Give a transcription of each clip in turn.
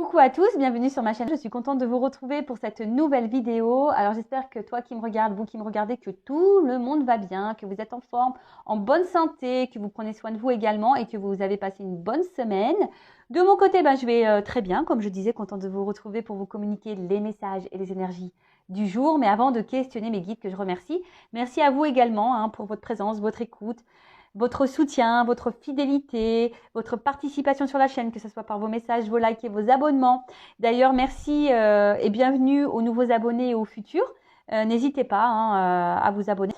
Coucou à tous, bienvenue sur ma chaîne. Je suis contente de vous retrouver pour cette nouvelle vidéo. Alors j'espère que toi qui me regardes, vous qui me regardez, que tout le monde va bien, que vous êtes en forme, en bonne santé, que vous prenez soin de vous également et que vous avez passé une bonne semaine. De mon côté, je vais très bien, comme je disais, contente de vous retrouver pour vous communiquer les messages et les énergies du jour. Mais avant de questionner mes guides que je remercie, merci à vous également pour votre présence, votre écoute, votre soutien, votre fidélité, votre participation sur la chaîne, que ce soit par vos messages, vos likes et vos abonnements. D'ailleurs, merci et bienvenue aux nouveaux abonnés et aux futurs. N'hésitez pas à vous abonner.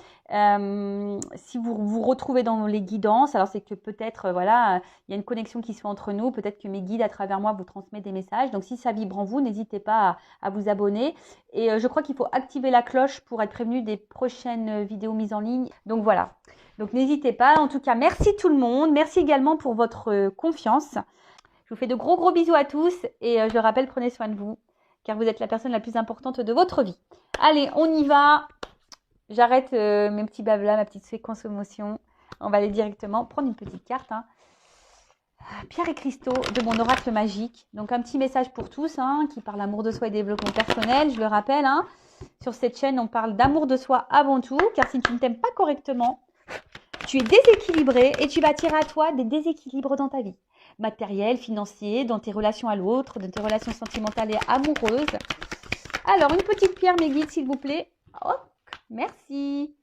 Si vous vous retrouvez dans les guidances, alors c'est que peut-être, il y a une connexion qui se fait entre nous. Peut-être que mes guides, à travers moi, vous transmettent des messages. Donc, si ça vibre en vous, n'hésitez pas à vous abonner. Et je crois qu'il faut activer la cloche pour être prévenu des prochaines vidéos mises en ligne. Donc, voilà. Donc, n'hésitez pas. En tout cas, merci tout le monde. Merci également pour votre confiance. Je vous fais de gros bisous à tous. Et je le rappelle, prenez soin de vous, car vous êtes la personne la plus importante de votre vie. Allez, on y va. J'arrête mes petits blabla, ma petite séquence émotion. On va aller directement prendre une petite carte. Pierre et cristaux de mon oracle magique. Donc, un petit message pour tous qui parle d'amour de soi et développement personnel. Je le rappelle, sur cette chaîne, on parle d'amour de soi avant tout. Car si tu ne t'aimes pas correctement, tu es déséquilibré et tu vas attirer à toi des déséquilibres dans ta vie. Matériel, financier, dans tes relations à l'autre, dans tes relations sentimentales et amoureuses. Alors, une petite pierre, mes guides, s'il vous plaît. Oh, merci.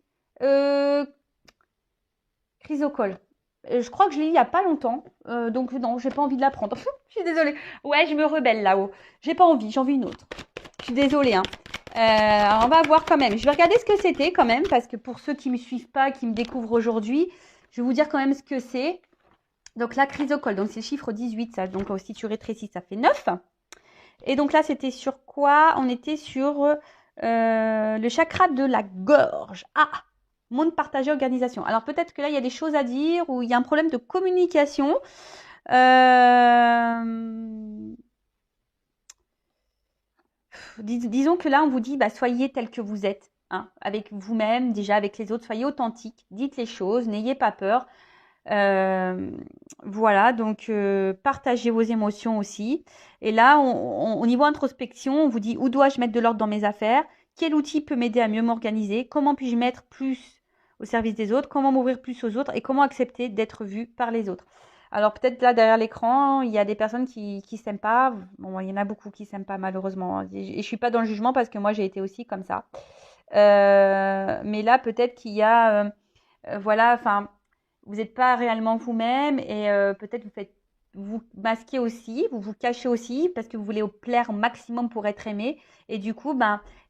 Chrysocole. Je crois que je l'ai eu il n'y a pas longtemps. Donc, non, j'ai pas envie de la prendre. Je suis désolée. Ouais, je me rebelle là-haut. J'ai pas envie, j'en veux une autre. Je suis désolée. On va voir quand même. Je vais regarder ce que c'était quand même. Parce que pour ceux qui ne me suivent pas, qui me découvrent aujourd'hui, je vais vous dire quand même ce que c'est. Donc, la chrysocole. Donc, c'est le chiffre 18. Ça. Donc, si tu rétrécis, ça fait 9. Et donc là, c'était sur quoi? On était sur le chakra de la gorge. Monde partagé, organisation. Alors peut-être que là, il y a des choses à dire ou il y a un problème de communication. Disons que là, on vous dit, soyez tel que vous êtes, avec vous-même, déjà avec les autres. Soyez authentique, dites les choses, n'ayez pas peur. Voilà, donc partagez vos émotions aussi. Et là, au niveau introspection, on vous dit où dois-je mettre de l'ordre dans mes affaires? Quel outil peut m'aider à mieux m'organiser? Comment puis-je mettre plus au service des autres? Comment m'ouvrir plus aux autres? Et comment accepter d'être vu par les autres? Alors peut-être là, derrière l'écran, il y a des personnes qui s'aiment pas. Bon, il y en a beaucoup qui s'aiment pas malheureusement. Et je suis pas dans le jugement parce que moi, j'ai été aussi comme ça. Mais là, peut-être qu'il y a... vous n'êtes pas réellement vous-même et peut-être vous masquez aussi, vous vous cachez aussi parce que vous voulez plaire au maximum pour être aimé. Et du coup,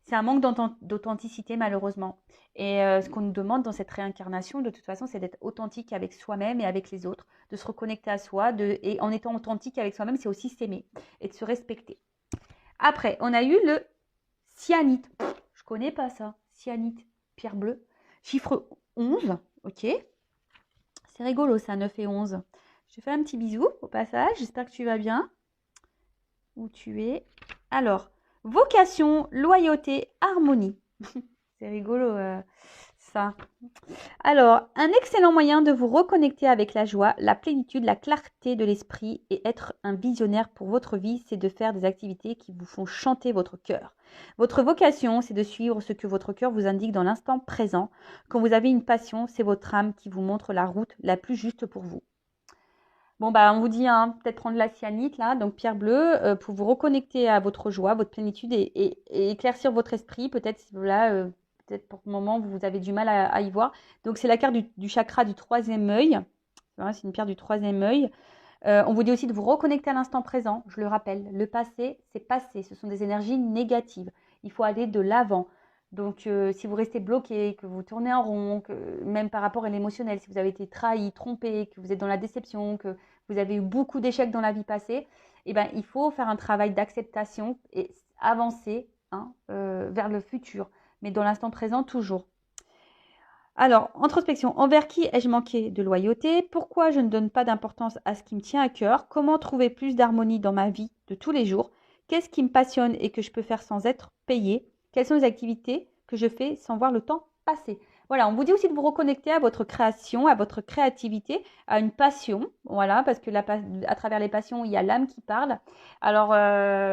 c'est un manque d'authenticité malheureusement. Et ce qu'on nous demande dans cette réincarnation, de toute façon, c'est d'être authentique avec soi-même et avec les autres, de se reconnecter à soi. Et en étant authentique avec soi-même, c'est aussi s'aimer et de se respecter. Après, on a eu le cyanite. Je connais pas ça. Cyanite, pierre bleue. Chiffre 11, ok. C'est rigolo ça, 9 et 11. Je te fais un petit bisou au passage. J'espère que tu vas bien. Où tu es. Alors, vocation, loyauté, harmonie. C'est rigolo ça. Alors, un excellent moyen de vous reconnecter avec la joie, la plénitude, la clarté de l'esprit et être un visionnaire pour votre vie, c'est de faire des activités qui vous font chanter votre cœur. Votre vocation, c'est de suivre ce que votre cœur vous indique dans l'instant présent. Quand vous avez une passion, c'est votre âme qui vous montre la route la plus juste pour vous. Bon, on vous dit peut-être prendre la cyanite, là, donc pierre bleue, pour vous reconnecter à votre joie, votre plénitude et éclaircir votre esprit. Peut-être, peut-être pour le moment, vous avez du mal à y voir. Donc, c'est la carte du chakra du troisième œil. C'est une pierre du troisième œil. On vous dit aussi de vous reconnecter à l'instant présent. Je le rappelle, le passé, c'est passé. Ce sont des énergies négatives. Il faut aller de l'avant. Donc, si vous restez bloqué, que vous tournez en rond, même par rapport à l'émotionnel, si vous avez été trahi, trompé, que vous êtes dans la déception, que vous avez eu beaucoup d'échecs dans la vie passée, il faut faire un travail d'acceptation et avancer vers le futur, mais dans l'instant présent toujours. Alors, introspection. Envers qui ai-je manqué de loyauté? Pourquoi je ne donne pas d'importance à ce qui me tient à cœur? Comment trouver plus d'harmonie dans ma vie de tous les jours? Qu'est-ce qui me passionne et que je peux faire sans être payé? Quelles sont les activités que je fais sans voir le temps passer? Voilà, on vous dit aussi de vous reconnecter à votre création, à votre créativité, à une passion. Voilà, parce que à travers les passions, il y a l'âme qui parle. Alors,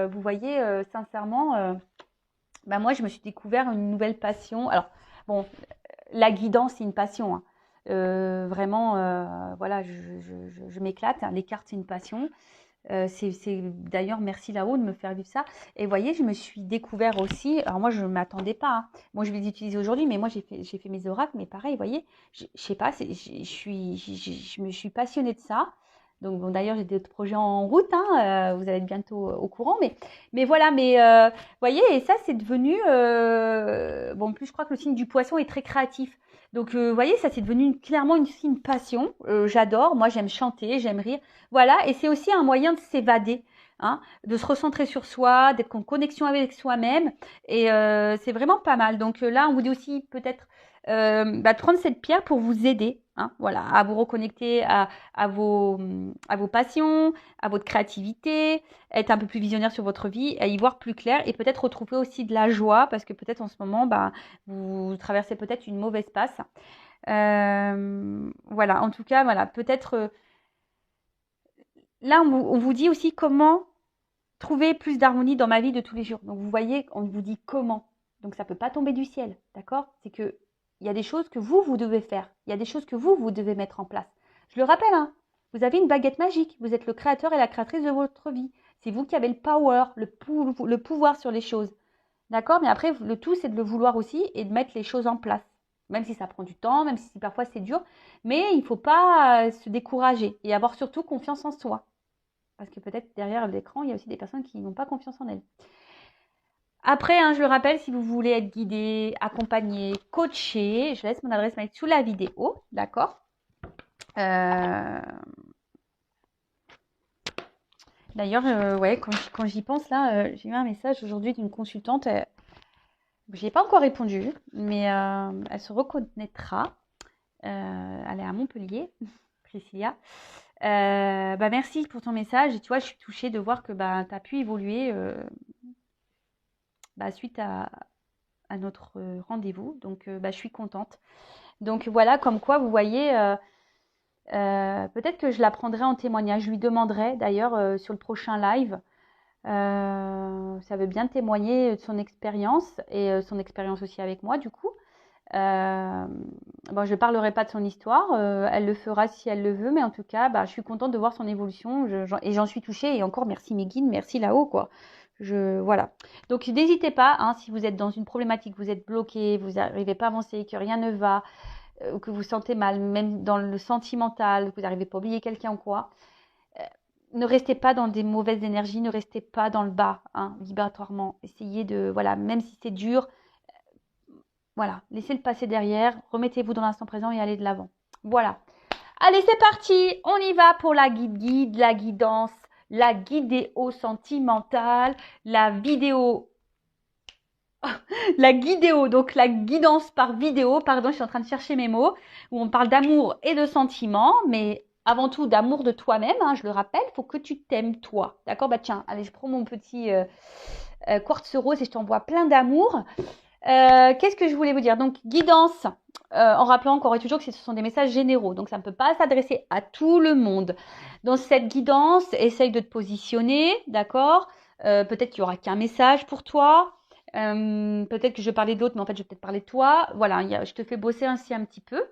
vous voyez, sincèrement, moi, je me suis découvert une nouvelle passion. Alors, bon, la guidance, c'est une passion, hein. Vraiment, voilà, je m'éclate, hein. Les cartes, c'est une passion. D'ailleurs, merci là-haut de me faire vivre ça. Et vous voyez, je me suis découvert aussi. Alors moi, je ne m'attendais pas, hein. Moi, je vais les utiliser aujourd'hui, mais moi, j'ai fait mes oracles. Mais pareil, vous voyez, je sais pas, je me suis passionnée de ça. Donc, bon, d'ailleurs, j'ai d'autres projets en route, hein. Vous allez être bientôt au courant. Mais voilà, vous voyez, et ça, c'est devenu. Bon, en plus, je crois que le signe du poisson est très créatif. Donc, vous voyez, ça, c'est devenu clairement une passion. J'adore. Moi, j'aime chanter, j'aime rire. Voilà, et c'est aussi un moyen de s'évader, hein, de se recentrer sur soi, d'être en connexion avec soi-même. Et c'est vraiment pas mal. Donc là, on vous dit aussi peut-être de prendre cette pierre pour vous aider, hein, voilà, à vous reconnecter à vos passions, à votre créativité, être un peu plus visionnaire sur votre vie, à y voir plus clair et peut-être retrouver aussi de la joie parce que peut-être en ce moment, vous traversez peut-être une mauvaise passe. Voilà, en tout cas, voilà, peut-être là, on vous dit aussi comment trouver plus d'harmonie dans ma vie de tous les jours. Donc, vous voyez, on vous dit comment. Donc, ça ne peut pas tomber du ciel, d'accord? C'est que il y a des choses que vous devez faire. Il y a des choses que vous devez mettre en place. Je le rappelle, hein, vous avez une baguette magique. Vous êtes le créateur et la créatrice de votre vie. C'est vous qui avez le power, le pouvoir sur les choses. D'accord? Mais après, le tout, c'est de le vouloir aussi et de mettre les choses en place. Même si ça prend du temps, même si parfois c'est dur. Mais il ne faut pas se décourager et avoir surtout confiance en soi. Parce que peut-être derrière l'écran, il y a aussi des personnes qui n'ont pas confiance en elles. Après, hein, je le rappelle, si vous voulez être guidé, accompagné, coaché, je laisse mon adresse mail sous la vidéo, d'accord? D'ailleurs, ouais, quand j'y pense, là, j'ai eu un message aujourd'hui d'une consultante. Je n'ai pas encore répondu, mais elle se reconnaîtra. Elle est à Montpellier, Priscilla. Merci pour ton message. Et tu vois, je suis touchée de voir que tu as pu évoluer suite à notre rendez-vous. Donc, je suis contente. Donc, voilà, comme quoi, vous voyez, peut-être que je la prendrai en témoignage. Je lui demanderai, d'ailleurs, sur le prochain live, ça veut bien témoigner de son expérience et son expérience aussi avec moi, du coup. Je ne parlerai pas de son histoire, elle le fera si elle le veut, mais en tout cas, je suis contente de voir son évolution et j'en suis touchée. Et encore, merci mes guides, merci là-haut, quoi. Voilà. Donc, n'hésitez pas, hein, si vous êtes dans une problématique, vous êtes bloqué, vous n'arrivez pas à avancer, que rien ne va, que vous sentez mal, même dans le sentimental, que vous n'arrivez pas à oublier quelqu'un ou quoi, ne restez pas dans des mauvaises énergies, ne restez pas dans le bas, hein, vibratoirement. Essayez de, voilà, même si c'est dur, voilà, laissez le passé derrière, remettez-vous dans l'instant présent et allez de l'avant. Voilà. Allez, c'est parti, on y va pour la guide, la guidance, la guidéo sentimentale, la vidéo, la guidéo, donc la guidance par vidéo, pardon, je suis en train de chercher mes mots, où on parle d'amour et de sentiments, mais avant tout d'amour de toi-même, hein, je le rappelle, il faut que tu t'aimes toi, d'accord? Tiens, allez, je prends mon petit quartz rose et je t'envoie plein d'amour. Qu'est-ce que je voulais vous dire? Donc, guidance, en rappelant encore et toujours que ce sont des messages généraux. Donc, ça ne peut pas s'adresser à tout le monde. Dans cette guidance, essaye de te positionner, d'accord? Peut-être qu'il n'y aura qu'un message pour toi. Peut-être que je vais parler d'autres, mais en fait, je vais peut-être parler de toi. Voilà, je te fais bosser ainsi un petit peu.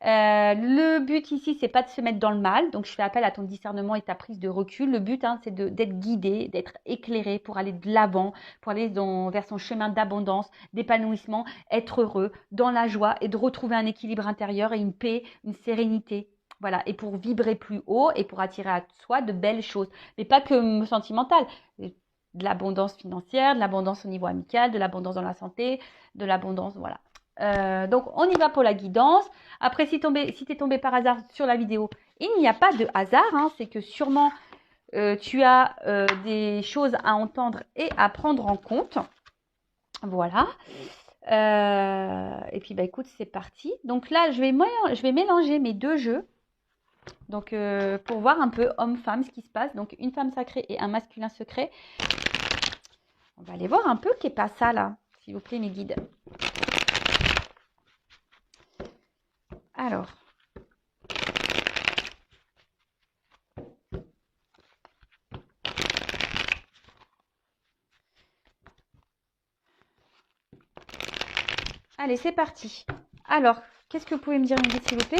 Le but ici, c'est pas de se mettre dans le mal. Donc, je fais appel à ton discernement et ta prise de recul. Le but, hein, c'est d'être guidé, d'être éclairé pour aller de l'avant, pour aller vers son chemin d'abondance, d'épanouissement, être heureux, dans la joie et de retrouver un équilibre intérieur et une paix, une sérénité. Voilà, et pour vibrer plus haut et pour attirer à soi de belles choses. Mais pas que sentimentales. De l'abondance financière, de l'abondance au niveau amical, de l'abondance dans la santé, de l'abondance, voilà. Donc, on y va pour la guidance. Après, si tu es tombé par hasard sur la vidéo, il n'y a pas de hasard, hein, c'est que sûrement tu as des choses à entendre et à prendre en compte. Voilà. Et puis, écoute, c'est parti. Donc là, je vais mélanger mes deux jeux. Donc, pour voir un peu homme-femme ce qui se passe. Donc, une femme sacrée et un masculin secret. On va aller voir un peu qu'est pas ça là, s'il vous plaît mes guides. Alors. Allez, c'est parti. Alors, qu'est-ce que vous pouvez me dire, Ingrid, s'il vous plaît?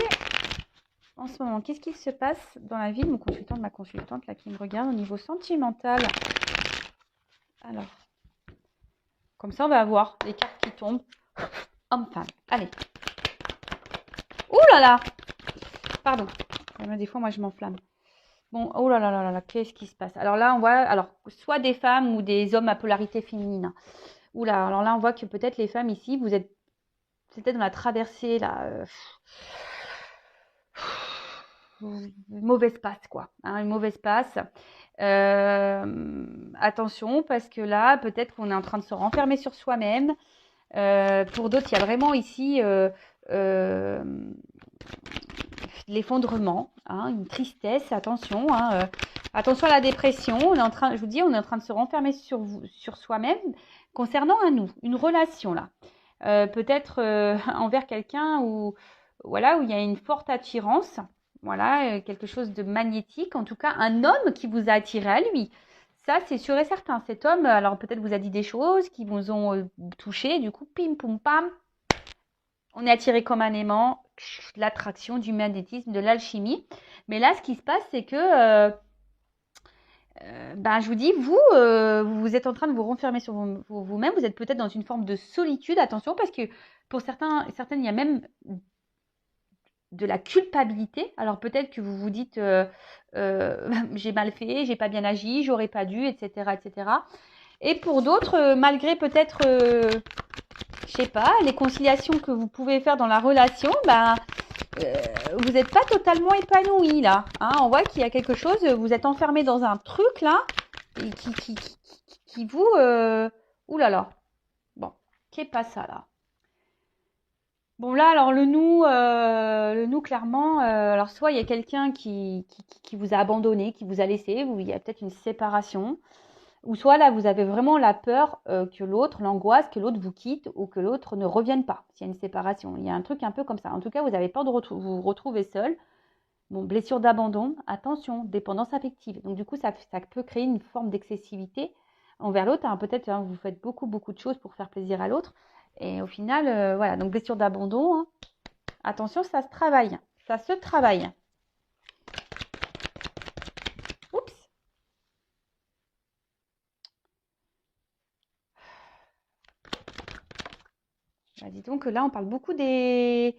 En ce moment, qu'est-ce qui se passe dans la vie de mon consultant, de ma consultante, là, qui me regarde au niveau sentimental? Alors, comme ça, on va voir les cartes qui tombent. Homme-femme. Allez. Ouh là là! Pardon. Des fois, moi, je m'enflamme. Bon, oh là là là là, qu'est-ce qui se passe? Alors là, on voit, alors, soit des femmes ou des hommes à polarité féminine. Ouh là, alors là, on voit que peut-être les femmes ici, vous êtes peut-être dans la traversée, là. Mauvaise passe, quoi. Hein, une mauvaise passe. Attention, parce que là, peut-être qu'on est en train de se renfermer sur soi-même. Pour d'autres, il y a vraiment ici l'effondrement, hein, une tristesse. Attention, hein, attention à la dépression. On est en train, je vous dis, on est en train de se renfermer sur soi-même concernant un nous, une relation là. Peut-être envers quelqu'un où voilà, où il y a une forte attirance. Voilà, quelque chose de magnétique. En tout cas, un homme qui vous a attiré à lui. Ça, c'est sûr et certain. Cet homme, alors peut-être vous a dit des choses qui vous ont touché. Du coup, pim, poum, pam. On est attiré comme un aimant. L'attraction, du magnétisme, de l'alchimie. Mais là, ce qui se passe, c'est que, je vous dis, vous êtes en train de vous renfermer sur vous-même. Vous êtes peut-être dans une forme de solitude. Attention, parce que pour certaines, il y a même de la culpabilité. Alors peut-être que vous vous dites j'ai mal fait, j'ai pas bien agi, j'aurais pas dû, etc., etc. Et pour d'autres, malgré peut-être, je sais pas, les conciliations que vous pouvez faire dans la relation, vous n'êtes pas totalement épanoui là. Hein, on voit qu'il y a quelque chose, vous êtes enfermé dans un truc là et qui vous, ouh là là. Bon, qu'est pas ça là? Bon là, alors le nous clairement, alors soit il y a quelqu'un qui vous a abandonné, qui vous a laissé, ou il y a peut-être une séparation, ou soit là vous avez vraiment la peur que l'autre, l'angoisse, que l'autre vous quitte ou que l'autre ne revienne pas, s'il y a une séparation. Il y a un truc un peu comme ça. En tout cas, vous avez peur de vous retrouver seul. Bon, blessure d'abandon, attention, dépendance affective. Donc du coup, ça peut créer une forme d'excessivité envers l'autre. Hein, peut-être vous faites beaucoup de choses pour faire plaisir à l'autre. Et au final, voilà, donc blessure d'abandon, hein. Attention, ça se travaille. Ça se travaille. Oups. Bah, dis donc, là, on parle beaucoup des...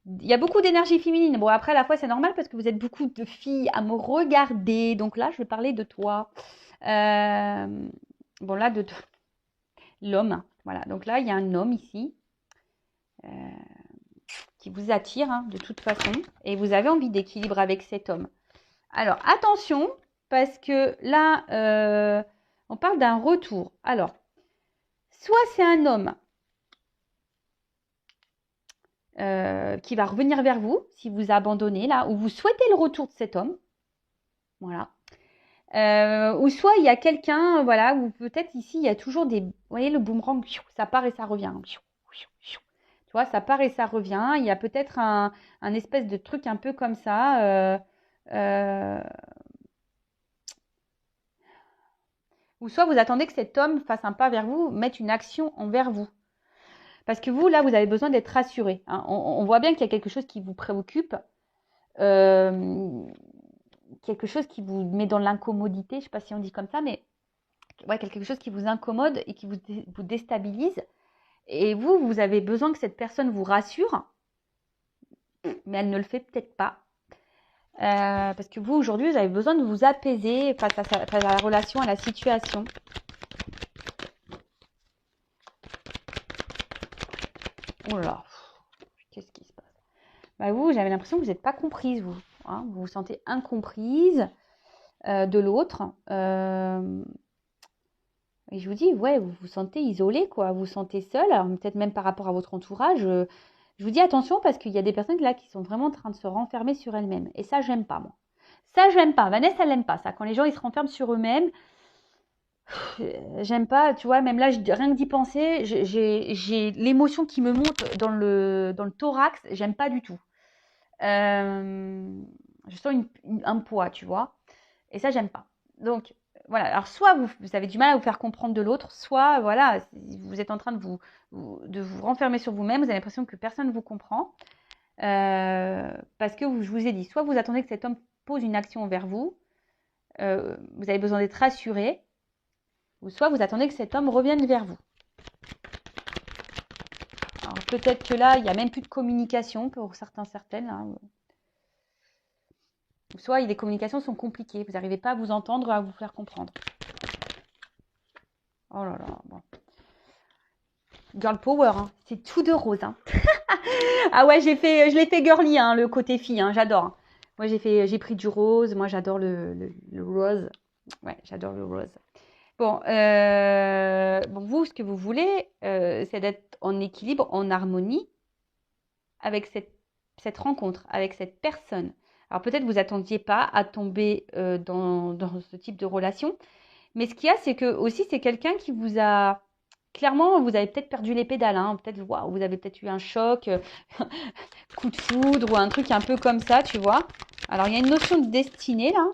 Il y a beaucoup d'énergie féminine. Bon, après, à la fois, c'est normal parce que vous êtes beaucoup de filles à me regarder. Donc là, je vais parler de toi. Bon, là, de l'homme. Voilà, donc là, il y a un homme ici qui vous attire, hein, de toute façon. Et vous avez envie d'équilibre avec cet homme. Alors, attention, parce que là, on parle d'un retour. Alors, soit c'est un homme qui va revenir vers vous, si vous abandonnez là, ou vous souhaitez le retour de cet homme. Voilà. Ou soit il y a quelqu'un, voilà, ou peut-être ici, il y a toujours des... Vous voyez, le boomerang, ça part et ça revient. Tu vois, ça part et ça revient. Il y a peut-être un espèce de truc un peu comme ça. Ou soit vous attendez que cet homme fasse un pas vers vous, mette une action envers vous. Parce que vous, là, vous avez besoin d'être rassuré. Hein. On voit bien qu'il y a quelque chose qui vous préoccupe. Quelque chose qui vous met dans l'incommodité. Je ne sais pas si on dit comme ça, mais ouais, quelque chose qui vous incommode et qui vous déstabilise. Et vous avez besoin que cette personne vous rassure, mais elle ne le fait peut-être pas. Parce que vous, aujourd'hui, vous avez besoin de vous apaiser face à la relation, à la situation. Oh là là, qu'est-ce qui se passe? Vous, j'avais l'impression que vous n'êtes pas comprise, vous. Hein, vous vous sentez incomprise de l'autre. Et je vous dis, ouais, vous vous sentez isolé, quoi. Vous vous sentez seul, alors peut-être même par rapport à votre entourage. Je vous dis attention parce qu'il y a des personnes là qui sont vraiment en train de se renfermer sur elles-mêmes. Et ça, j'aime pas, moi. Ça, j'aime pas. Vanessa, elle n'aime pas ça. Quand les gens, ils se renferment sur eux-mêmes, j'aime pas, tu vois, même là, rien que d'y penser, j'ai l'émotion qui me monte dans le thorax, j'aime pas du tout. Je sens un poids, tu vois. Et ça, j'aime pas. Donc, voilà. Alors, soit vous avez du mal à vous faire comprendre de l'autre, soit, voilà, vous êtes en train de vous renfermer sur vous-même. Vous avez l'impression que personne ne vous comprend. Parce que je vous ai dit, soit vous attendez que cet homme pose une action envers vous, vous avez besoin d'être rassuré, ou soit vous attendez que cet homme revienne vers vous. Alors, peut-être que là, il n'y a même plus de communication pour certaines. Hein. Soit les communications sont compliquées, vous n'arrivez pas à vous entendre, à vous faire comprendre. Oh là là, bon. Girl power, hein. C'est tout de rose. Hein. Ah ouais, je l'ai fait girly, hein, le côté fille, hein, j'adore. Hein. Moi, j'ai pris du rose, moi j'adore le rose. Ouais, j'adore le rose. Bon, vous, ce que vous voulez, c'est d'être en équilibre, en harmonie avec cette rencontre, avec cette personne. Alors peut-être vous attendiez pas à tomber dans ce type de relation, mais ce qu'il y a, c'est que aussi c'est quelqu'un qui vous a clairement, vous avez peut-être perdu les pédales, hein, peut-être waouh, vous avez peut-être eu un choc, coup de foudre ou un truc un peu comme ça, tu vois. Alors il y a une notion de destinée là.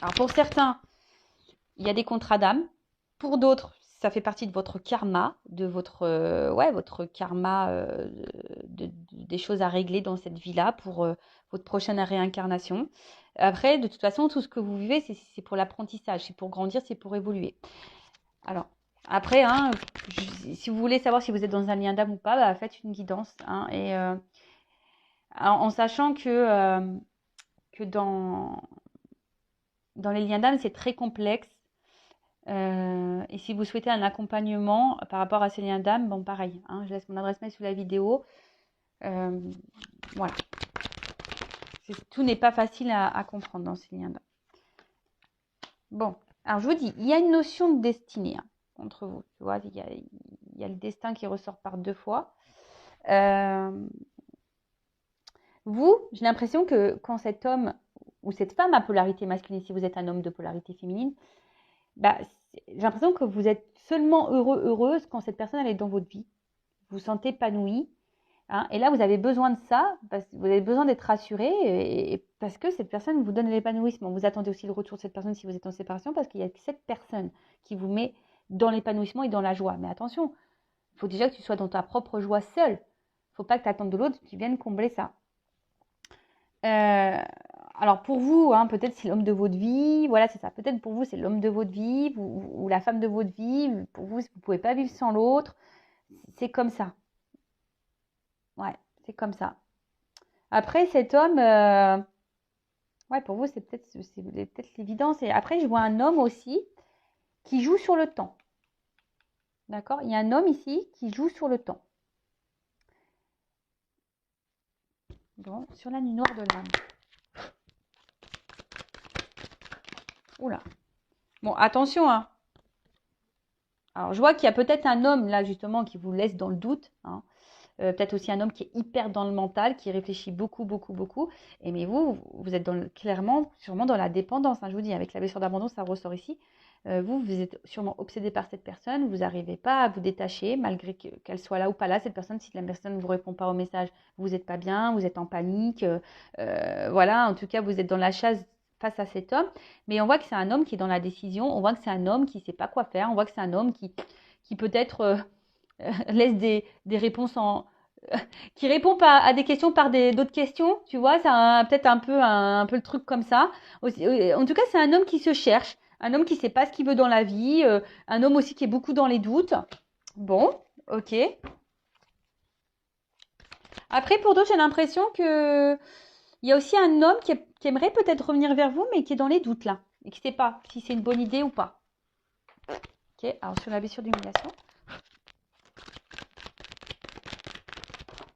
Alors pour certains, il y a des contrats d'âme. Pour d'autres, ça fait partie de votre karma, de votre karma des choses à régler dans cette vie-là pour votre prochaine réincarnation. Après, de toute façon, tout ce que vous vivez, c'est pour l'apprentissage, c'est pour grandir, c'est pour évoluer. Alors, après, hein, si vous voulez savoir si vous êtes dans un lien d'âme ou pas, bah, faites une guidance. Hein, et en sachant que dans les liens d'âme, c'est très complexe. Et si vous souhaitez un accompagnement par rapport à ces liens d'âme, bon pareil, hein, je laisse mon adresse mail sous la vidéo. Voilà. Tout n'est pas facile à comprendre dans ces liens d'âme. Bon, alors je vous dis, il y a une notion de destinée hein, entre vous. Tu vois, il y a le destin qui ressort par deux fois. Vous, j'ai l'impression que quand cet homme ou cette femme à polarité masculine, si vous êtes un homme de polarité féminine, bah, j'ai l'impression que vous êtes seulement heureuse quand cette personne elle est dans votre vie. Vous vous sentez épanoui. Hein, et là, vous avez besoin de ça, parce que vous avez besoin d'être rassuré, et parce que cette personne vous donne l'épanouissement. Vous attendez aussi le retour de cette personne si vous êtes en séparation, parce qu'il y a cette personne qui vous met dans l'épanouissement et dans la joie. Mais attention, il faut déjà que tu sois dans ta propre joie seule. Il ne faut pas que tu attendes de l'autre qui vienne combler ça. Alors pour vous, hein, peut-être c'est l'homme de votre vie, voilà c'est ça, peut-être pour vous c'est l'homme de votre vie ou la femme de votre vie, pour vous vous ne pouvez pas vivre sans l'autre, c'est comme ça, ouais, c'est comme ça. Après cet homme, ouais pour vous c'est peut-être l'évidence, et après je vois un homme aussi qui joue sur le temps, d'accord? Il y a un homme ici qui joue sur le temps, bon, sur la nuit noire de l'âme. Oula, bon attention hein. Alors, je vois qu'il y a peut-être un homme, là, justement, qui vous laisse dans le doute. Hein. Peut-être aussi un homme qui est hyper dans le mental, qui réfléchit beaucoup, beaucoup, beaucoup. Et mais vous êtes clairement, sûrement dans la dépendance. Hein. Je vous dis, avec la blessure d'abandon, ça ressort ici. Vous êtes sûrement obsédé par cette personne. Vous n'arrivez pas à vous détacher, malgré qu'elle soit là ou pas là. Cette personne, si la personne ne vous répond pas au message, vous n'êtes pas bien, vous êtes en panique. Voilà, en tout cas, vous êtes dans la chasse face à cet homme, mais on voit que c'est un homme qui est dans la décision, on voit que c'est un homme qui ne sait pas quoi faire, on voit que c'est un homme qui peut-être laisse des réponses qui répond pas à des questions par d'autres questions, tu vois, c'est peut-être un peu le truc comme ça. En tout cas, c'est un homme qui se cherche, un homme qui ne sait pas ce qu'il veut dans la vie, un homme aussi qui est beaucoup dans les doutes. Bon, ok. Après, pour d'autres, j'ai l'impression que il y a aussi un homme qui aimerait peut-être revenir vers vous, mais qui est dans les doutes là, et qui ne sait pas si c'est une bonne idée ou pas. Ok, alors sur la blessure d'humiliation.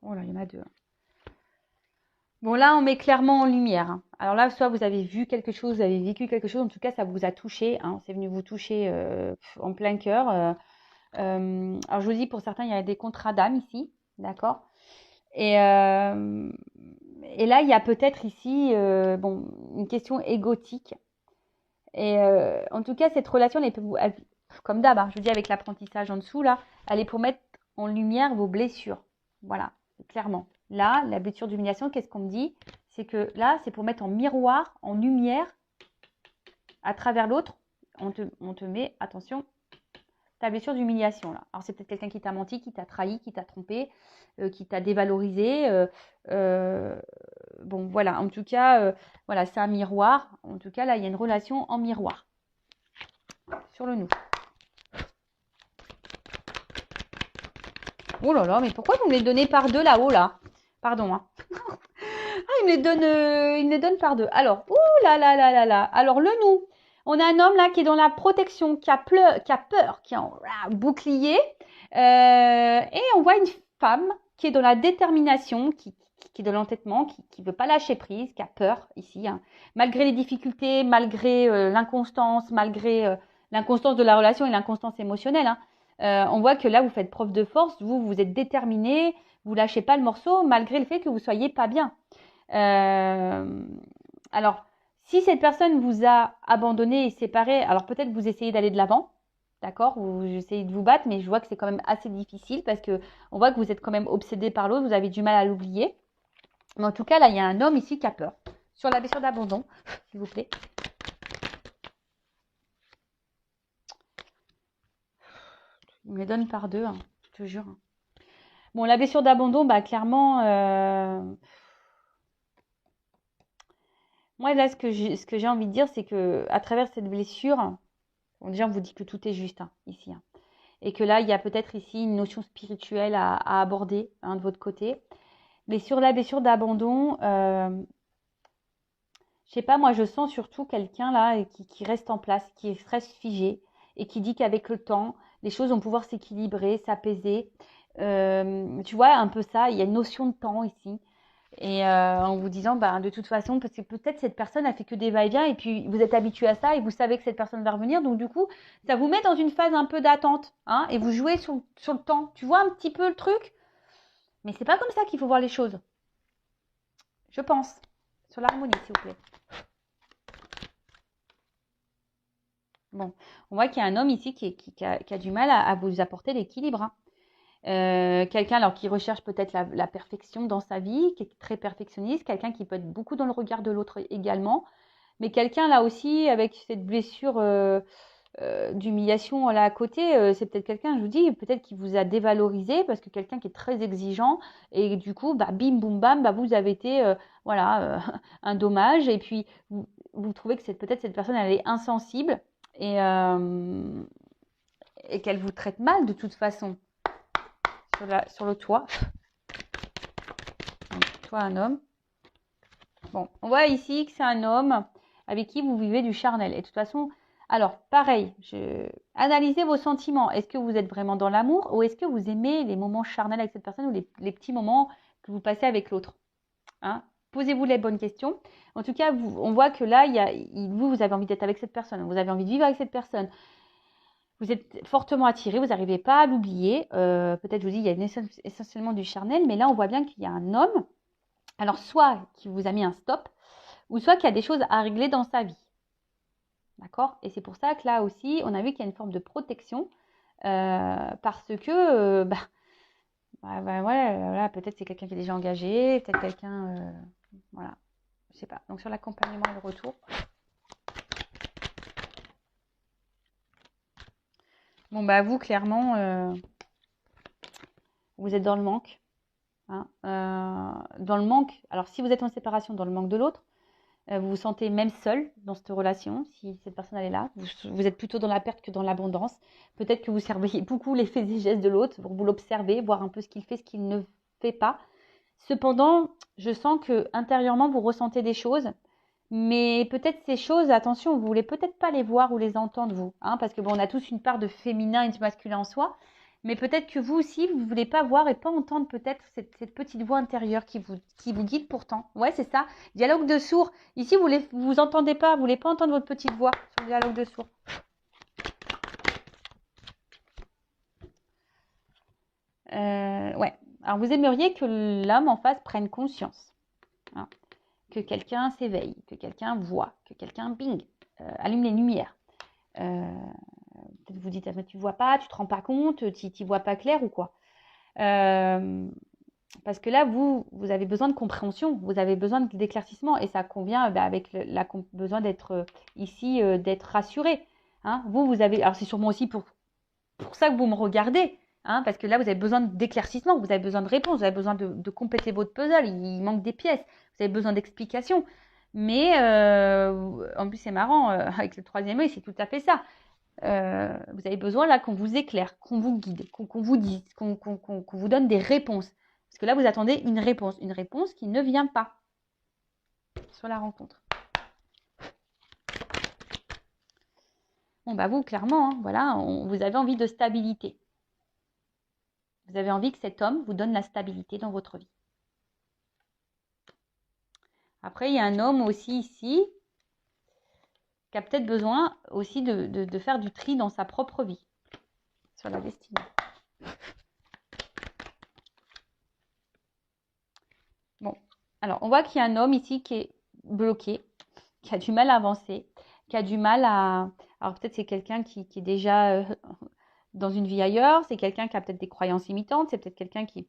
Oh là, il y en a deux. Bon, là, on met clairement en lumière. Hein. Alors là, soit vous avez vu quelque chose, vous avez vécu quelque chose, en tout cas, ça vous a touché. Hein. C'est venu vous toucher en plein cœur. Alors, je vous dis, pour certains, il y a des contrats d'âme ici, d'accord? Et là, il y a peut-être ici une question égotique. Et en tout cas, cette relation, comme d'hab, hein, je vous dis avec l'apprentissage en dessous, là, elle est pour mettre en lumière vos blessures. Voilà. clairement. Là, la blessure d'humiliation, qu'est-ce qu'on me dit? C'est que là, c'est pour mettre en miroir, en lumière, à travers l'autre, on te met, attention, ta blessure d'humiliation là. Alors c'est peut-être quelqu'un qui t'a menti, qui t'a trahi, qui t'a trompé, qui t'a dévalorisé. Bon voilà, en tout cas, voilà, c'est un miroir. En tout cas, là, il y a une relation en miroir. Sur le nous. Oh là là, mais pourquoi vous me les donnez par deux là-haut là? Pardon, hein. Ah, il me les donne par deux. Alors, ouh là là là là là. Alors, le nous. On a un homme là qui est dans la protection, qui a peur, qui est en bouclier. Et on voit une femme qui est dans la détermination, qui est dans l'entêtement, qui ne veut pas lâcher prise, qui a peur ici. Hein. Malgré les difficultés, malgré l'inconstance, malgré l'inconstance de la relation et l'inconstance émotionnelle. Hein. On voit que là, vous faites preuve de force, vous êtes déterminé, vous lâchez pas le morceau, malgré le fait que vous soyez pas bien. Alors, si cette personne vous a abandonné et séparé, alors peut-être que vous essayez d'aller de l'avant, d'accord, ou vous essayez de vous battre, mais je vois que c'est quand même assez difficile parce que on voit que vous êtes quand même obsédé par l'autre, vous avez du mal à l'oublier. Mais en tout cas, là, il y a un homme ici qui a peur. Sur la blessure d'abandon, s'il vous plaît. Il me les donne par deux, hein, je te jure. Bon, la blessure d'abandon, bah clairement, moi là, ce que j'ai envie de dire, c'est que à travers cette blessure, bon, déjà on vous dit que tout est juste hein, ici, hein, et que là il y a peut-être ici une notion spirituelle à aborder hein, de votre côté. Mais sur la blessure d'abandon, je sais pas, moi je sens surtout quelqu'un là qui reste en place, qui reste figé et qui dit qu'avec le temps, les choses vont pouvoir s'équilibrer, s'apaiser. Tu vois un peu ça, il y a une notion de temps ici. Et en vous disant, bah, de toute façon, parce que peut-être cette personne a fait que des va-et-vient et puis vous êtes habitué à ça et vous savez que cette personne va revenir. Donc du coup, ça vous met dans une phase un peu d'attente hein, et vous jouez sur le temps. Tu vois un petit peu le truc? Mais c'est pas comme ça qu'il faut voir les choses. Je pense. Sur l'harmonie, s'il vous plaît. Bon, on voit qu'il y a un homme ici qui a du mal à vous apporter l'équilibre. Hein. Quelqu'un alors qui recherche peut-être la perfection dans sa vie, qui est très perfectionniste, quelqu'un qui peut être beaucoup dans le regard de l'autre également, mais quelqu'un là aussi avec cette blessure d'humiliation là à côté, c'est peut-être quelqu'un, je vous dis, peut-être qui vous a dévalorisé parce que quelqu'un qui est très exigeant et du coup, bah, bim, boum, bam, bah, vous avez été voilà un dommage et puis vous trouvez que peut-être cette personne elle est insensible et, euh, et qu'elle vous traite mal de toute façon sur le toit. Donc, toi, un homme. Bon, on voit ici que c'est un homme avec qui vous vivez du charnel. Et de toute façon, alors, pareil, analysez vos sentiments. Est-ce que vous êtes vraiment dans l'amour ou est-ce que vous aimez les moments charnels avec cette personne ou les petits moments que vous passez avec l'autre hein. Posez-vous les bonnes questions. En tout cas, on voit que là, vous avez envie d'être avec cette personne. Vous avez envie de vivre avec cette personne. Vous êtes fortement attiré, vous n'arrivez pas à l'oublier. Peut-être, je vous dis, il y a essentiellement du charnel, mais là, on voit bien qu'il y a un homme, alors soit qui vous a mis un stop, ou soit qu'il y a des choses à régler dans sa vie. D'accord? Et c'est pour ça que là aussi, on a vu qu'il y a une forme de protection, parce que, voilà, peut-être c'est quelqu'un qui est déjà engagé, peut-être quelqu'un, voilà, je sais pas. Donc sur l'accompagnement et le retour. Bon, bah vous, clairement, vous êtes dans le manque. Hein, dans le manque, alors si vous êtes en séparation, dans le manque de l'autre, vous vous sentez même seul dans cette relation, si cette personne elle est là, vous êtes plutôt dans la perte que dans l'abondance. Peut-être que vous surveillez beaucoup les faits et gestes de l'autre, vous l'observez, voir un peu ce qu'il fait, ce qu'il ne fait pas. Cependant, je sens que intérieurement vous ressentez des choses, mais peut-être ces choses, attention, vous voulez peut-être pas les voir ou les entendre vous, hein, parce que bon, on a tous une part de féminin et de masculin en soi, mais peut-être que vous aussi, vous ne voulez pas voir et pas entendre peut-être cette petite voix intérieure qui vous guide pourtant. Ouais, c'est ça. Dialogue de sourds. Ici, vous entendez pas, vous voulez pas entendre votre petite voix sur le dialogue de sourds. Ouais. Alors, vous aimeriez que l'homme en face prenne conscience. Hein, que quelqu'un s'éveille, que quelqu'un voit, que quelqu'un bing, allume les lumières. Peut-être vous dites, ah, mais tu vois pas, tu te rends pas compte, tu vois pas clair ou quoi. Parce que là, vous avez besoin de compréhension, vous avez besoin d'éclaircissement et ça convient avec besoin d'être ici, d'être rassuré. Hein. Vous avez, alors c'est sûrement aussi pour ça que vous me regardez, hein, parce que là, vous avez besoin d'éclaircissement, vous avez besoin de réponses, vous avez besoin de compléter votre puzzle, il manque des pièces, vous avez besoin d'explications. Mais en plus, c'est marrant, avec le troisième œil, c'est tout à fait ça. Vous avez besoin là qu'on vous éclaire, qu'on vous guide, qu'on vous dise, qu'on vous donne des réponses. Parce que là, vous attendez une réponse qui ne vient pas sur la rencontre. Bon, bah vous, clairement, hein, voilà, vous avez envie de stabilité. Vous avez envie que cet homme vous donne la stabilité dans votre vie. Après, il y a un homme aussi ici qui a peut-être besoin aussi de faire du tri dans sa propre vie, sur la destinée. Bon, alors on voit qu'il y a un homme ici qui est bloqué, qui a du mal à avancer, qui a du mal à... Alors peut-être c'est quelqu'un qui est déjà dans une vie ailleurs, c'est quelqu'un qui a peut-être des croyances limitantes, c'est peut-être quelqu'un qui est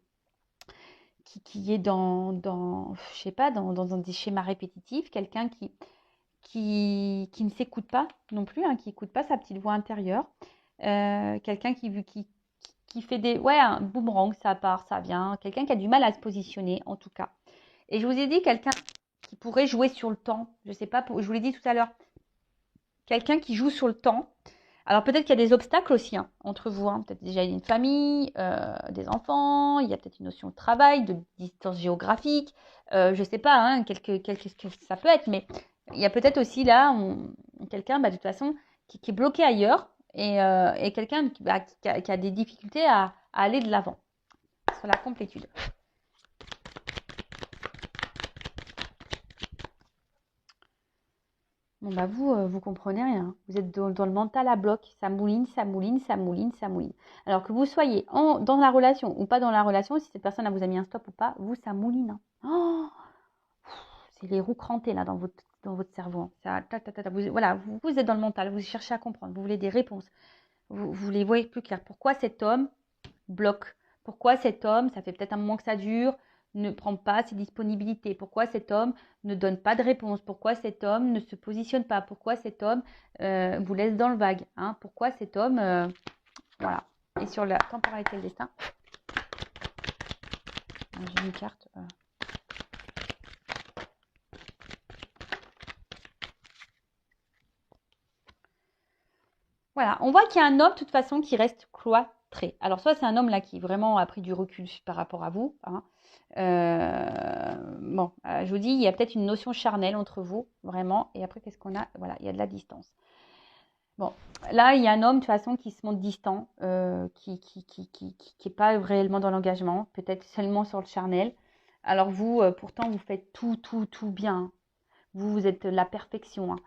je sais pas, dans des schémas répétitifs, quelqu'un qui ne s'écoute pas non plus, hein, qui n'écoute pas sa petite voix intérieure, quelqu'un qui fait un boomerang, ça part, ça vient, quelqu'un qui a du mal à se positionner en tout cas. Et je vous ai dit quelqu'un qui pourrait jouer sur le temps, je sais pas, je vous l'ai dit tout à l'heure, quelqu'un qui joue sur le temps. Alors peut-être qu'il y a des obstacles aussi hein, entre vous, hein. Peut-être déjà une famille, des enfants, il y a peut-être une notion de travail, de distance géographique, je ne sais pas, hein, qu'est-ce que ça peut être, mais il y a peut-être aussi là quelqu'un de toute façon qui est bloqué ailleurs et quelqu'un qui a des difficultés à aller de l'avant sur la complétude. Bon bah vous comprenez rien. Vous êtes dans le mental à bloc. Ça mouline, ça mouline, ça mouline, ça mouline. Alors que vous soyez dans la relation ou pas dans la relation, si cette personne vous a mis un stop ou pas, vous, ça mouline. Hein. Oh, c'est les roues crantées là dans votre cerveau. Ça, vous êtes dans le mental, vous cherchez à comprendre, vous voulez des réponses. Vous les voyez plus clair. Pourquoi cet homme bloque? Pourquoi cet homme, ça fait peut-être un moment que ça dure, ne prend pas ses disponibilités? Pourquoi cet homme ne donne pas de réponse? Pourquoi cet homme ne se positionne pas? Pourquoi cet homme vous laisse dans le vague, hein? Pourquoi cet homme... voilà. Et sur la temporalité et le destin, j'ai une carte... Voilà, on voit qu'il y a un homme de toute façon qui reste cloîtré. Alors soit c'est un homme là qui vraiment a pris du recul par rapport à vous. Hein. Je vous dis, il y a peut-être une notion charnelle entre vous, vraiment. Et après, qu'est-ce qu'on a? Voilà, il y a de la distance. Bon, là, il y a un homme de toute façon qui se montre distant, qui n'est pas réellement dans l'engagement, peut-être seulement sur le charnel. Alors vous, pourtant, vous faites tout bien. Vous êtes la perfection. Hein.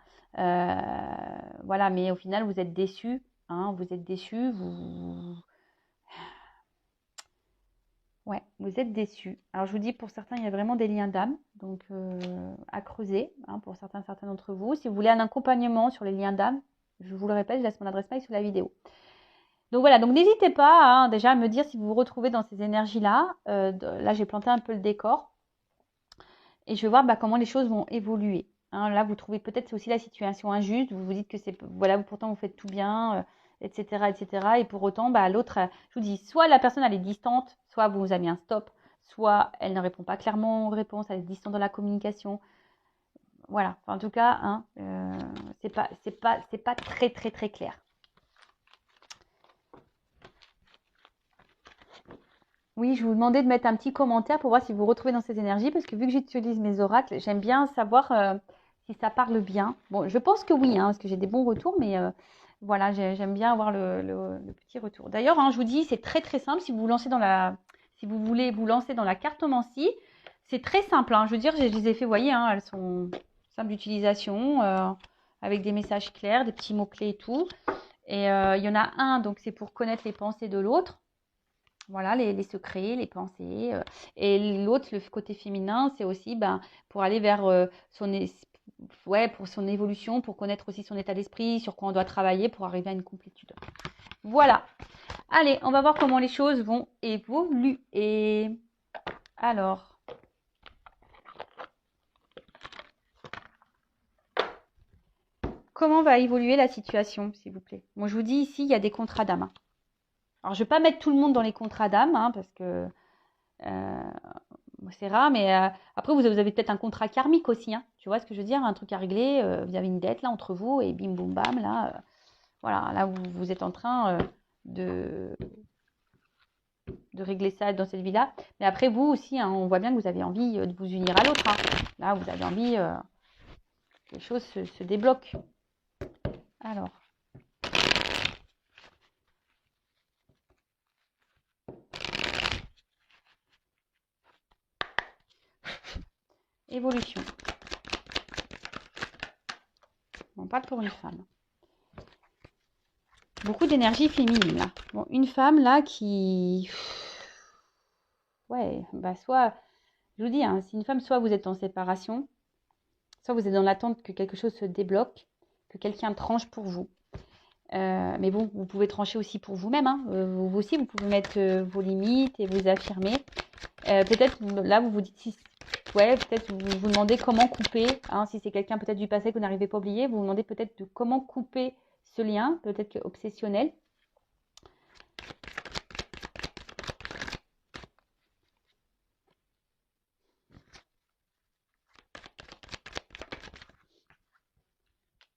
Voilà, mais au final, vous êtes déçus. Hein, vous êtes déçus. Ouais, vous êtes déçus. Alors, je vous dis, pour certains, il y a vraiment des liens d'âme, donc à creuser, hein, pour certains d'entre vous. Si vous voulez un accompagnement sur les liens d'âme, je vous le répète, je laisse mon adresse mail sous la vidéo. Donc voilà, donc n'hésitez pas hein, déjà à me dire si vous vous retrouvez dans ces énergies-là. Là, j'ai planté un peu le décor. Et je vais voir comment les choses vont évoluer. Hein, là, vous trouvez peut-être aussi la situation injuste. Vous vous dites que c'est voilà, pourtant vous faites tout bien, etc., etc. Et pour autant, l'autre, je vous dis, soit la personne elle est distante, soit vous avez un stop, soit elle ne répond pas clairement aux réponses, elle est distante dans la communication. Voilà. Enfin, en tout cas, hein, c'est pas très très très clair. Oui, je vous demandais de mettre un petit commentaire pour voir si vous vous retrouvez dans ces énergies, parce que vu que j'utilise mes oracles, j'aime bien savoir si ça parle bien. Bon, je pense que oui, hein, parce que j'ai des bons retours, mais voilà, j'aime bien avoir le petit retour. D'ailleurs, hein, je vous dis, c'est très très simple si vous voulez vous lancer dans la cartomancie, c'est très simple. Hein, je veux dire, je les ai fait, vous voyez, hein, elles sont simples d'utilisation, avec des messages clairs, des petits mots-clés et tout. Et il y en a un, donc c'est pour connaître les pensées de l'autre. Voilà, les secrets, les pensées. Et l'autre, le côté féminin, c'est aussi pour aller vers pour son évolution, pour connaître aussi son état d'esprit, sur quoi on doit travailler pour arriver à une complétude. Voilà. Allez, on va voir comment les choses vont évoluer. Alors, comment va évoluer la situation, s'il vous plaît? Moi, je vous dis ici, il y a des contrats d'âme, hein. Alors, je ne vais pas mettre tout le monde dans les contrats d'âme, hein, parce que c'est rare, mais après, vous avez peut-être un contrat karmique aussi, hein. Tu vois ce que je veux dire? Un truc à régler, vous avez une dette là entre vous, et bim, boum, bam, là, voilà, là, vous êtes en train de, de régler ça dans cette vie-là. Mais après, vous aussi, hein, on voit bien que vous avez envie de vous unir à l'autre, hein. Là, vous avez envie que les choses se débloquent. Alors, évolution. On parle pour une femme. Beaucoup d'énergie féminine, là. Bon, une femme, là, qui... Ouais, bah soit... Je vous dis, hein, c'est une femme, soit vous êtes en séparation, soit vous êtes dans l'attente que quelque chose se débloque, que quelqu'un tranche pour vous. Mais bon, vous pouvez trancher aussi pour vous-même, hein. Vous aussi, vous pouvez mettre vos limites et vous affirmer. Peut-être, là, vous vous dites, ouais, peut-être vous vous demandez comment couper, hein, si c'est quelqu'un peut-être du passé que vous n'arrivez pas à oublier, vous vous demandez peut-être de comment couper ce lien, peut-être que obsessionnel.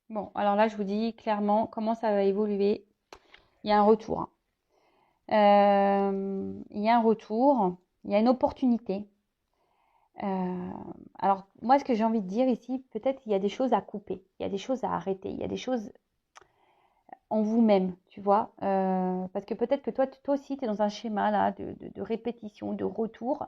Bon, alors là, je vous dis clairement comment ça va évoluer. Il y a un retour, hein. Il y a un retour, il y a une opportunité. Alors, moi, ce que j'ai envie de dire ici, peut-être il y a des choses à couper, il y a des choses à arrêter, il y a des choses en vous-même, tu vois. Parce que peut-être que toi aussi, tu es dans un schéma là, de répétition, de retour.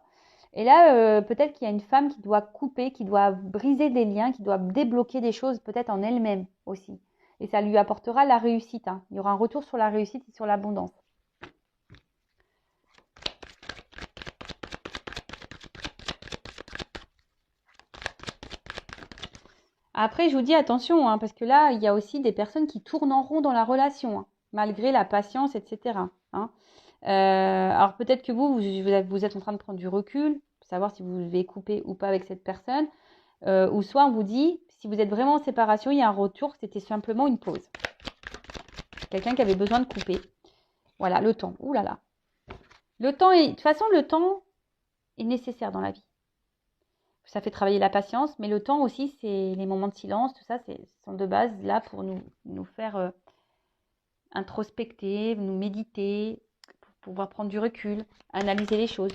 Et là, peut-être qu'il y a une femme qui doit couper, qui doit briser des liens, qui doit débloquer des choses peut-être en elle-même aussi. Et ça lui apportera la réussite, hein. Il y aura un retour sur la réussite et sur l'abondance. Après, je vous dis attention, hein, parce que là, il y a aussi des personnes qui tournent en rond dans la relation, hein, malgré la patience, etc., hein. Alors peut-être que vous êtes en train de prendre du recul, pour savoir si vous devez couper ou pas avec cette personne, ou soit on vous dit, si vous êtes vraiment en séparation, il y a un retour, c'était simplement une pause. Quelqu'un qui avait besoin de couper. Voilà, le temps. Ouh là là. Le temps est, de toute façon, le temps est nécessaire dans la vie. Ça fait travailler la patience, mais le temps aussi, c'est les moments de silence, tout ça, sont de base là pour nous faire introspecter, nous méditer, pour pouvoir prendre du recul, analyser les choses.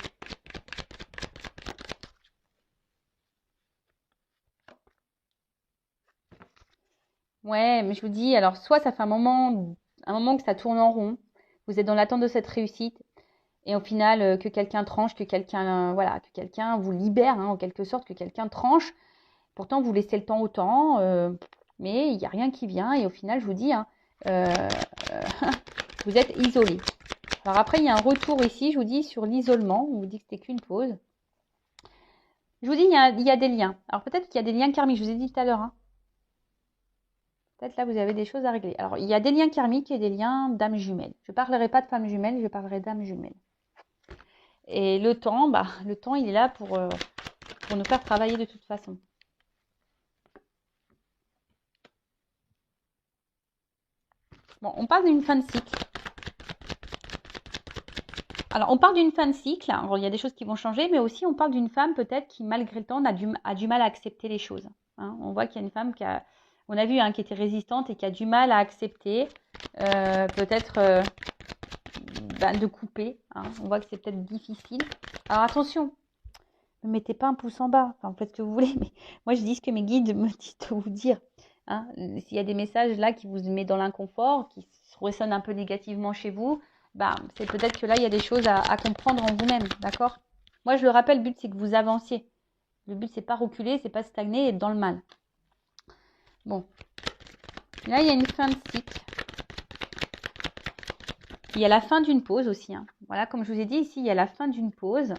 Ouais, mais je vous dis, alors soit ça fait un moment que ça tourne en rond, vous êtes dans l'attente de cette réussite, et au final, que quelqu'un tranche, que quelqu'un voilà, que quelqu'un vous libère, hein, en quelque sorte, que quelqu'un tranche. Pourtant, vous laissez le temps au temps, mais il n'y a rien qui vient, et au final, je vous dis, hein, euh, vous êtes isolé. Alors après, il y a un retour ici, je vous dis, sur l'isolement, on vous dit que c'était qu'une pause. Je vous dis, il y a des liens. Alors peut-être qu'il y a des liens karmiques, je vous ai dit tout à l'heure, hein. Peut-être là, vous avez des choses à régler. Alors, il y a des liens karmiques et des liens d'âmes jumelles. Je ne parlerai pas de femmes jumelles, je parlerai d'âmes jumelles. Et le temps, le temps, il est là pour nous faire travailler de toute façon. Bon, on parle d'une fin de cycle. Alors, on parle d'une fin de cycle. Alors, il y a des choses qui vont changer, mais aussi on parle d'une femme peut-être qui, malgré le temps, a du mal à accepter les choses, hein. On voit qu'il y a une femme on a vu, hein, qui était résistante et qui a du mal à accepter, peut-être de couper, hein. On voit que c'est peut-être difficile. Alors attention, ne mettez pas un pouce en bas. Enfin, faites ce que vous voulez, mais moi je dis ce que mes guides me disent de vous dire, hein. S'il y a des messages là qui vous mettent dans l'inconfort, qui ressonnent un peu négativement chez vous, c'est peut-être que là il y a des choses à comprendre en vous-même, d'accord? Moi je le rappelle, le but c'est que vous avanciez. Le but c'est pas reculer, c'est pas stagner et être dans le mal. Bon, là il y a une fin de cycle. Il y a la fin d'une pause aussi, hein. Voilà, comme je vous ai dit ici, il y a la fin d'une pause.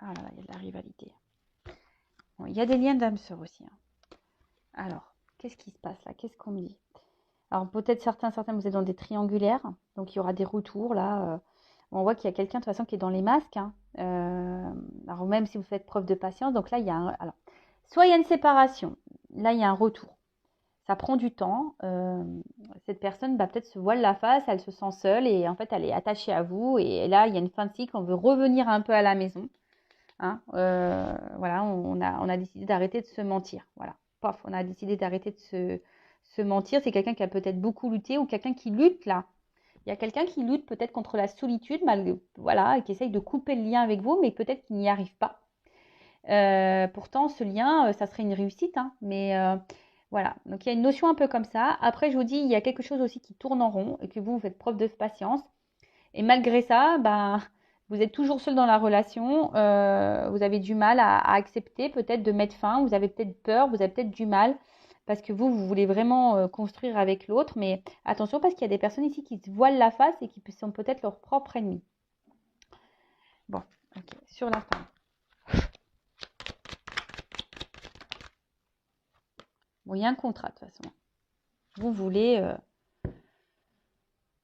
Ah là là, il y a de la rivalité. Bon, il y a des liens d'âme sœur aussi, hein. Alors, qu'est-ce qui se passe là? Qu'est-ce qu'on me dit? Alors, peut-être certains, vous êtes dans des triangulaires, donc il y aura des retours là. On voit qu'il y a quelqu'un de toute façon qui est dans les masques, hein. Alors même si vous faites preuve de patience, donc là il y a alors, soit il y a une séparation, là il y a un retour. Ça prend du temps. Cette personne peut-être se voile la face, elle se sent seule et en fait elle est attachée à vous. Et là il y a une fin de cycle, on veut revenir un peu à la maison. Hein. Voilà, on a décidé d'arrêter de se mentir. Voilà, paf, on a décidé d'arrêter de se mentir. C'est quelqu'un qui a peut-être beaucoup lutté ou quelqu'un qui lutte là. Il y a quelqu'un qui lutte peut-être contre la solitude, voilà, et qui essaye de couper le lien avec vous, mais peut-être qu'il n'y arrive pas. Pourtant, ce lien, ça serait une réussite, hein, mais voilà. Donc, il y a une notion un peu comme ça. Après, je vous dis, il y a quelque chose aussi qui tourne en rond et que vous faites preuve de patience. Et malgré ça, vous êtes toujours seul dans la relation. Vous avez du mal à accepter peut-être de mettre fin. Vous avez peut-être peur, vous avez peut-être du mal parce que vous voulez vraiment construire avec l'autre. Mais attention parce qu'il y a des personnes ici qui se voilent la face et qui sont peut-être leur propre ennemi. Bon, ok. Sur la femme. Bon, il y a un contrat de toute façon. Vous voulez...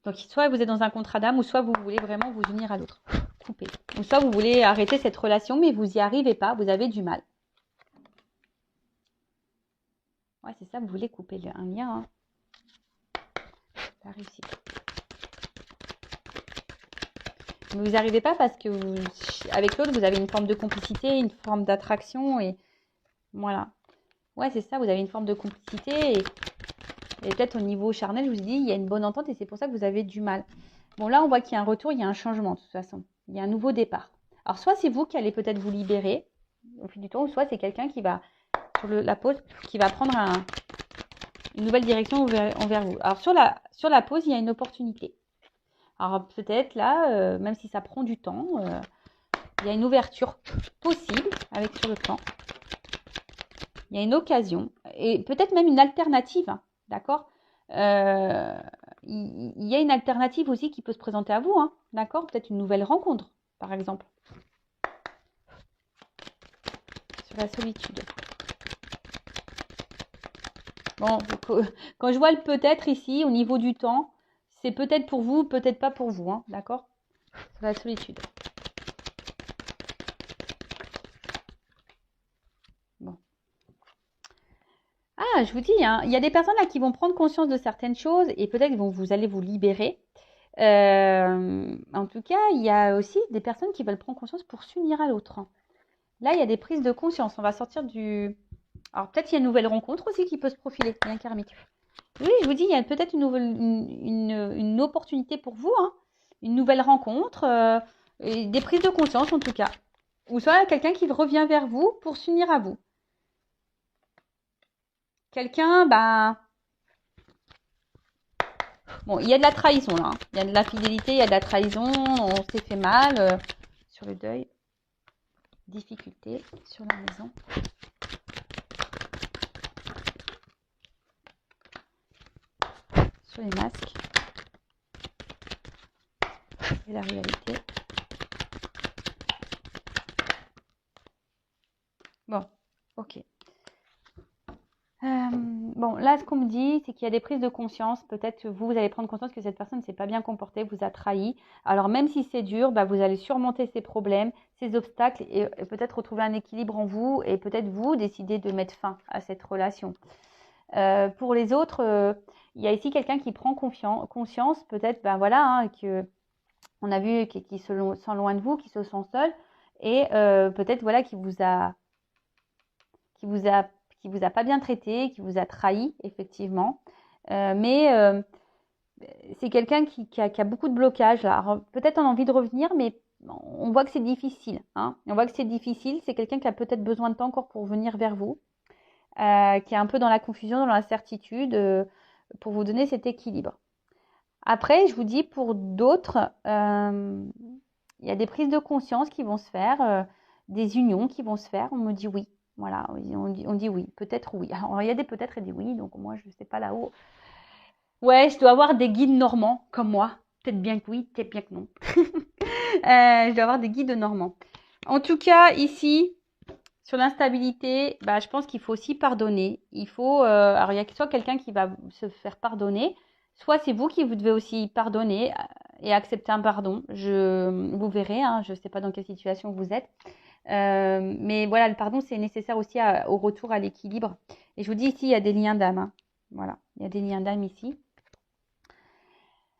Donc, soit vous êtes dans un contrat d'âme, ou soit vous voulez vraiment vous unir à l'autre. Couper. Ou soit vous voulez arrêter cette relation, mais vous n'y arrivez pas, vous avez du mal. Ouais, c'est ça, vous voulez couper un lien. Hein. La réussite. Mais vous n'y arrivez pas parce que avec l'autre, vous avez une forme de complicité, une forme d'attraction. Et voilà. Ouais, c'est ça, vous avez une forme de complicité. Et peut-être au niveau charnel, je vous dis, il y a une bonne entente et c'est pour ça que vous avez du mal. Bon, là, on voit qu'il y a un retour, il y a un changement de toute façon. Il y a un nouveau départ. Alors, soit c'est vous qui allez peut-être vous libérer au fil du temps, ou soit c'est quelqu'un qui va, sur la pause, qui va prendre une nouvelle direction envers vous. Alors, sur la pause, il y a une opportunité. Alors, peut-être là, même si ça prend du temps, il y a une ouverture possible avec sur le plan. Il y a une occasion et peut-être même une alternative, hein, d'accord. Il y a une alternative aussi qui peut se présenter à vous, hein, d'accord. Peut-être une nouvelle rencontre, par exemple. Sur la solitude. Bon, quand je vois le peut-être ici, au niveau du temps, c'est peut-être pour vous, peut-être pas pour vous, hein, d'accord. Sur la solitude. Bon. Ah, je vous dis, hein, il y a des personnes là qui vont prendre conscience de certaines choses et peut-être vous allez vous libérer. En tout cas, il y a aussi des personnes qui veulent prendre conscience pour s'unir à l'autre. Là, il y a des prises de conscience. On va sortir du... Alors, peut-être il y a une nouvelle rencontre aussi qui peut se profiler. Il y a un karmique. Oui, je vous dis, il y a peut-être une opportunité pour vous. Hein. Une nouvelle rencontre. Et des prises de conscience, en tout cas. Ou soit quelqu'un qui revient vers vous pour s'unir à vous. Quelqu'un, bon, il y a de la trahison là. Hein. Il y a de la fidélité, il y a de la trahison. On s'est fait mal. Sur le deuil. Difficulté sur la maison. Sur les masques. Et la réalité. Bon, ok. Bon, là, ce qu'on me dit, c'est qu'il y a des prises de conscience. Peut-être que vous allez prendre conscience que cette personne ne s'est pas bien comportée, vous a trahi. Alors, même si c'est dur, vous allez surmonter ces problèmes, ces obstacles et peut-être retrouver un équilibre en vous et peut-être vous décider de mettre fin à cette relation. Pour les autres, il y a ici quelqu'un qui prend conscience, peut-être, voilà, hein, que on a vu qui se sent loin de vous, qui se sent seul et peut-être, voilà, qui vous a pas bien traité, qui vous a trahi, effectivement. Mais c'est quelqu'un qui a beaucoup de blocages. Là. Peut-être on a envie de revenir, mais on voit que c'est difficile. Hein. On voit que c'est difficile. C'est quelqu'un qui a peut-être besoin de temps encore pour venir vers vous, qui est un peu dans la confusion, dans l'incertitude, pour vous donner cet équilibre. Après, je vous dis, pour d'autres, il y a des prises de conscience qui vont se faire, des unions qui vont se faire. On me dit oui. Voilà, on dit oui, peut-être oui. Alors, il y a des peut-être et des oui, donc moi, je ne sais pas là-haut. Ouais, je dois avoir des guides normands, comme moi. Peut-être bien que oui, peut-être bien que non. Je dois avoir des guides normands. En tout cas, ici, sur l'instabilité, je pense qu'il faut aussi pardonner. Il faut, alors, il y a soit quelqu'un qui va se faire pardonner, soit c'est vous qui vous devez aussi pardonner. et accepter un pardon. Vous verrez, hein, je ne sais pas dans quelle situation vous êtes. Mais voilà, le pardon, c'est nécessaire aussi au retour à l'équilibre. Et je vous dis ici, il y a des liens d'âme. Hein. Voilà, il y a des liens d'âme ici.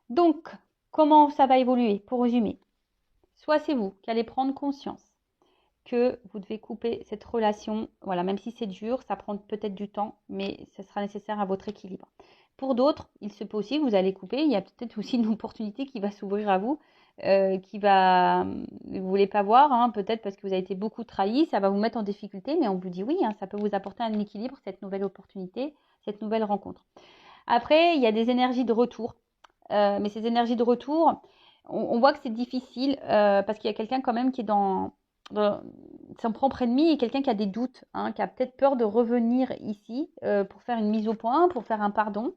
Donc, comment ça va évoluer? Pour résumer, soit c'est vous qui allez prendre conscience que vous devez couper cette relation. Voilà, même si c'est dur, ça prend peut-être du temps, mais ça sera nécessaire à votre équilibre. Pour d'autres, il se peut aussi que vous allez couper. Il y a peut-être aussi une opportunité qui va s'ouvrir à vous, qui va, vous voulez pas voir, hein, peut-être parce que vous avez été beaucoup trahi, ça va vous mettre en difficulté, mais on vous dit oui, hein, ça peut vous apporter un équilibre, cette nouvelle opportunité, cette nouvelle rencontre. Après, il y a des énergies de retour, mais ces énergies de retour, on voit que c'est difficile parce qu'il y a quelqu'un quand même qui est dans son propre ennemi et quelqu'un qui a des doutes, hein, qui a peut-être peur de revenir ici pour faire une mise au point, pour faire un pardon.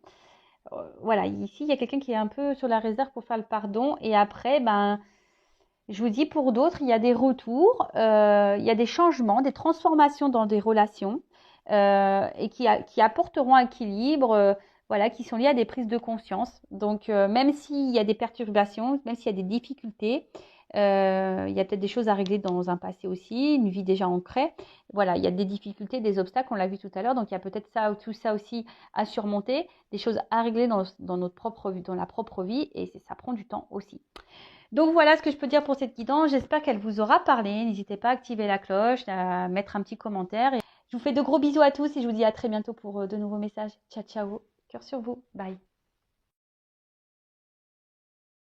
Voilà, ici, il y a quelqu'un qui est un peu sur la réserve pour faire le pardon. Et après, ben, je vous dis, pour d'autres, il y a des retours, il y a des changements, des transformations dans des relations et qui apporteront un équilibre, voilà, qui sont liés à des prises de conscience. Donc, même s'il y a des perturbations, même s'il y a des difficultés, il y a peut-être des choses à régler dans un passé aussi, une vie déjà ancrée. Voilà, il y a des difficultés, des obstacles, on l'a vu tout à l'heure. Donc, il y a peut-être tout ça aussi à surmonter, des choses à régler dans notre propre vie, dans la propre vie, et ça prend du temps aussi. Donc voilà ce que je peux dire pour cette guidance. J'espère qu'elle vous aura parlé. N'hésitez pas à activer la cloche, à mettre un petit commentaire. Et je vous fais de gros bisous à tous et je vous dis à très bientôt pour de nouveaux messages. Ciao, ciao. Cœur sur vous. Bye.